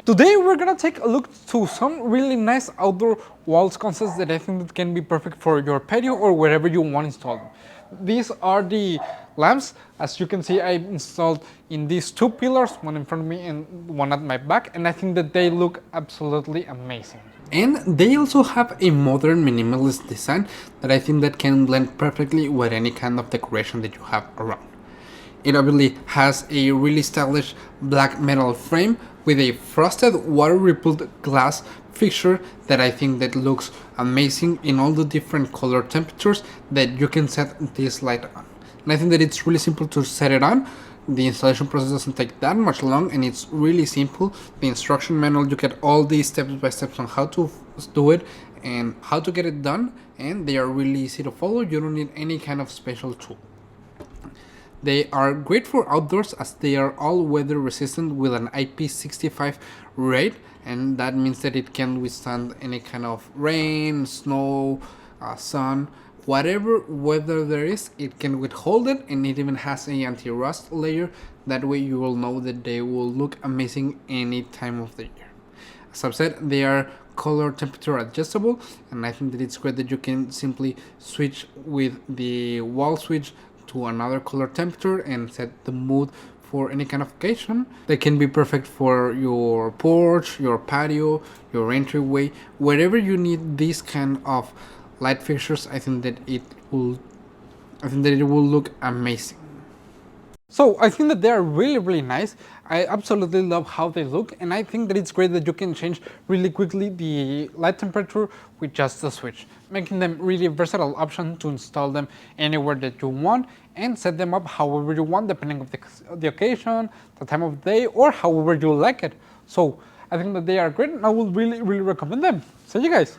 Today we're gonna take a look to some really nice outdoor wall sconces that I think that can be perfect for your patio or wherever you want to install them. These are the lamps. As you can see, I installed in these two pillars, one in front of me and one at my back, and I think that they look absolutely amazing. And they also have a modern minimalist design that I think that can blend perfectly with any kind of decoration that you have around. It obviously has a really stylish black metal frame with a frosted water rippled glass fixture that I think that looks amazing in all the different color temperatures that you can set this light on. And I think that it's really simple to set it on. The installation process doesn't take that much long and it's really simple. The instruction manual, you get all these steps by steps on how to do it and how to get it done, and they are really easy to follow. You don't need any kind of special tool. They are great for outdoors as they are all weather resistant with an IP65 rate, and that means that it can withstand any kind of rain, snow, sun, whatever weather there is, it can withhold it, and it even has a anti-rust layer. That way you will know that they will look amazing any time of the year. As I've said, they are color temperature adjustable, and I think that it's great that you can simply switch with the wall switch to another color temperature and set the mood for any kind of occasion. They can be perfect for your porch, your patio, your entryway, wherever you need these kind of light fixtures. I think that it will look amazing. So I think that they are really nice. I absolutely love how they look, and I think that it's great that you can change really quickly the light temperature with just a switch, making them really a versatile option to install them anywhere that you want and set them up however you want, depending on the occasion, the time of day, or however you like it. So I think that they are great and I would really recommend them. See you guys.